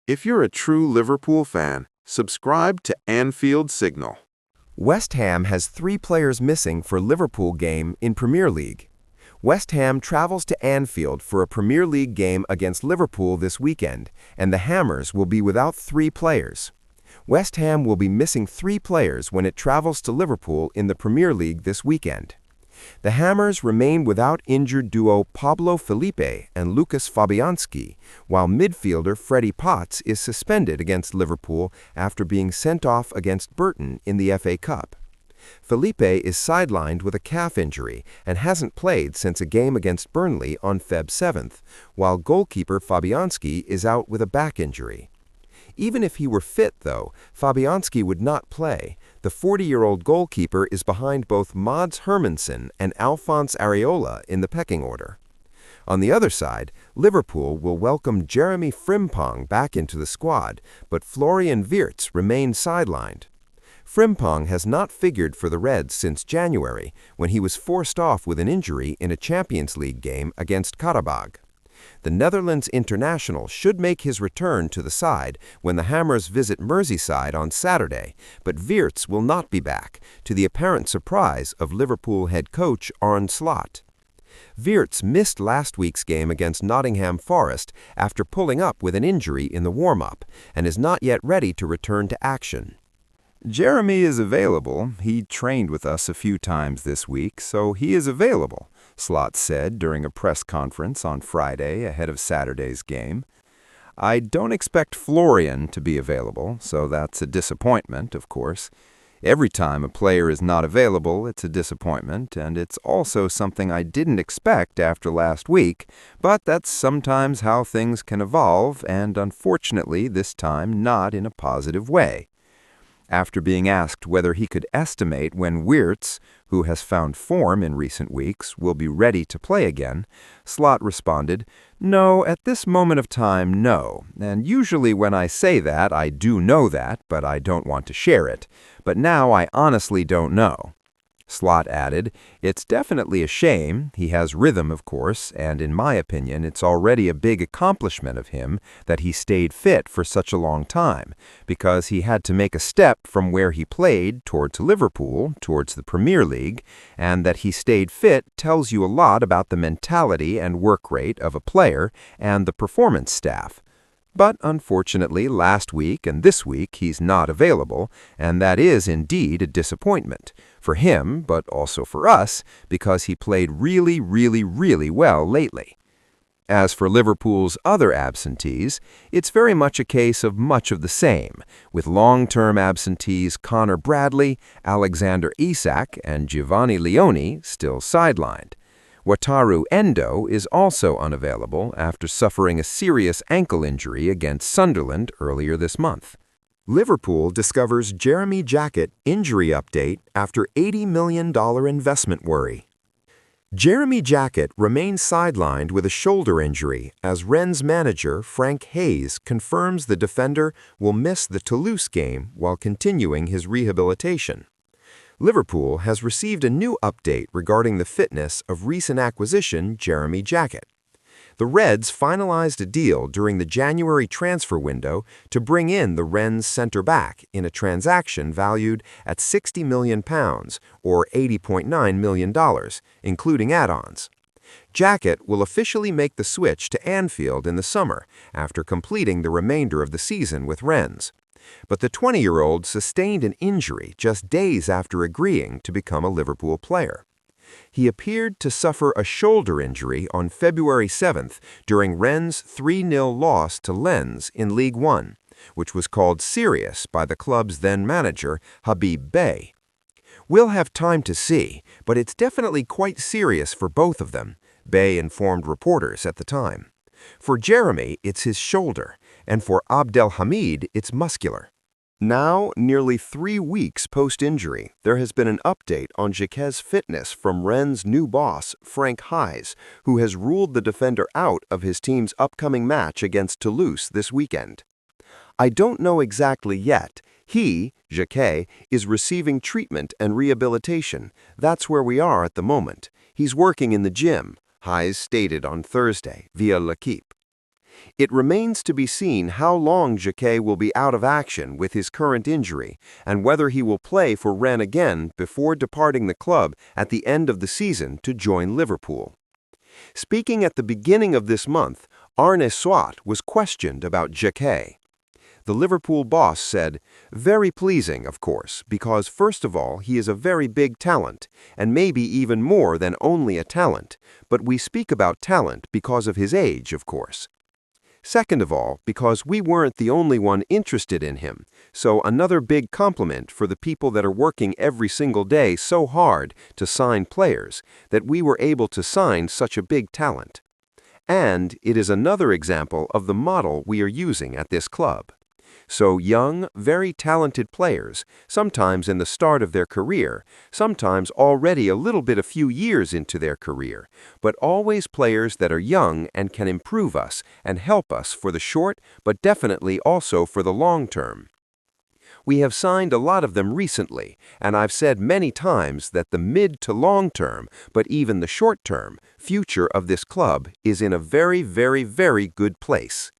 If you're a true Liverpool fan, subscribe to Anfield Signal. West Ham has 3 players missing for Liverpool game in Premier League. West Ham travels to Anfield for a Premier League game against Liverpool this weekend, and the Hammers will be without 3 players. West Ham will be missing 3 players when it travels to Liverpool in the Premier League this weekend. The Hammers remain without injured duo Pablo Felipe and Lucas Fabianski, while midfielder Freddie Potts is suspended against Liverpool after being sent off against Burton in the FA Cup. Felipe is sidelined with a calf injury and hasn't played since a game against Burnley on Feb 7th, while goalkeeper Fabianski is out with a back injury. Even if he were fit, though, Fabianski would not play. The 40-year-old goalkeeper is behind both Mads Hermansen and Alphonse Areola in the pecking order. On the other side, Liverpool will welcome Jeremy Frimpong back into the squad, but Florian Wirtz remains sidelined. Frimpong has not figured for the Reds since January, when he was forced off with an injury in a Champions League game against Qarabağ. The Netherlands international should make his return to the side when the Hammers visit Merseyside on Saturday, but Wirtz will not be back, to the apparent surprise of Liverpool head coach Arne Slot. Wirtz missed last week's game against Nottingham Forest after pulling up with an injury in the warm-up, and is not yet ready to return to action. Jeremy is available. He trained with us a few times this week, so he is available, Slot said during a press conference on Friday ahead of Saturday's game. I don't expect Florian to be available, so that's a disappointment, of course. Every time a player is not available, it's a disappointment, and it's also something I didn't expect after last week, but that's sometimes how things can evolve, and unfortunately this time not in a positive way. After being asked whether he could estimate when Wirtz, who has found form in recent weeks, will be ready to play again, Slot responded, "No, at this moment of time, no. And usually when I say that, I do know that, but I don't want to share it. But now I honestly don't know." Slot added, "It's definitely a shame. He has rhythm, of course, and in my opinion, it's already a big accomplishment of him that he stayed fit for such a long time, because he had to make a step from where he played towards Liverpool, towards the Premier League, and that he stayed fit tells you a lot about the mentality and work rate of a player and the performance staff. But unfortunately, last week and this week he's not available, and that is indeed a disappointment. For him, but also for us, because he played really well lately. As for Liverpool's other absentees, it's very much a case of much of the same, with long-term absentees Connor Bradley, Alexander Isak, and Giovanni Leone still sidelined. Wataru Endo is also unavailable after suffering a serious ankle injury against Sunderland earlier this month. Liverpool discovers Jeremy Jacquet injury update after $80 million investment worry. Jeremy Jacquet remains sidelined with a shoulder injury as Rennes manager Frank Hayes confirms the defender will miss the Toulouse game while continuing his rehabilitation. Liverpool has received a new update regarding the fitness of recent acquisition Jeremy Jacquet. The Reds finalized a deal during the January transfer window to bring in the Rennes centre-back in a transaction valued at £60 million, or $80.9 million, including add-ons. Jacquet will officially make the switch to Anfield in the summer after completing the remainder of the season with Rennes. But the 20-year-old sustained an injury just days after agreeing to become a Liverpool player. He appeared to suffer a shoulder injury on February 7th during Rennes' 3-0 loss to Lens in League One, which was called serious by the club's then-manager, Habib Bey. "We'll have time to see, but it's definitely quite serious for both of them," Bey informed reporters at the time. "For Jeremy, it's his shoulder, and for Abdelhamid, it's muscular." Now, nearly 3 weeks post-injury, there has been an update on Jacquet's fitness from Rennes' new boss, Frank Hayes, who has ruled the defender out of his team's upcoming match against Toulouse this weekend. "I don't know exactly yet. He, Jacquet, is receiving treatment and rehabilitation. That's where we are at the moment. He's working in the gym," Hayes stated on Thursday via L'Equipe. It remains to be seen how long Jacquet will be out of action with his current injury and whether he will play for Rennes again before departing the club at the end of the season to join Liverpool. Speaking at the beginning of this month, Arne Slot was questioned about Jacquet. The Liverpool boss said, "Very pleasing, of course, because first of all, he is a very big talent, and maybe even more than only a talent, but we speak about talent because of his age, of course. Second of all, because we weren't the only one interested in him, so another big compliment for the people that are working every single day so hard to sign players, that we were able to sign such a big talent. And it is another example of the model we are using at this club. So young, very talented players, sometimes in the start of their career, sometimes already a few years into their career, but always players that are young and can improve us and help us for the short, but definitely also for the long term. We have signed a lot of them recently, and I've said many times that the mid to long term, but even the short term, future of this club is in a very, very, very good place.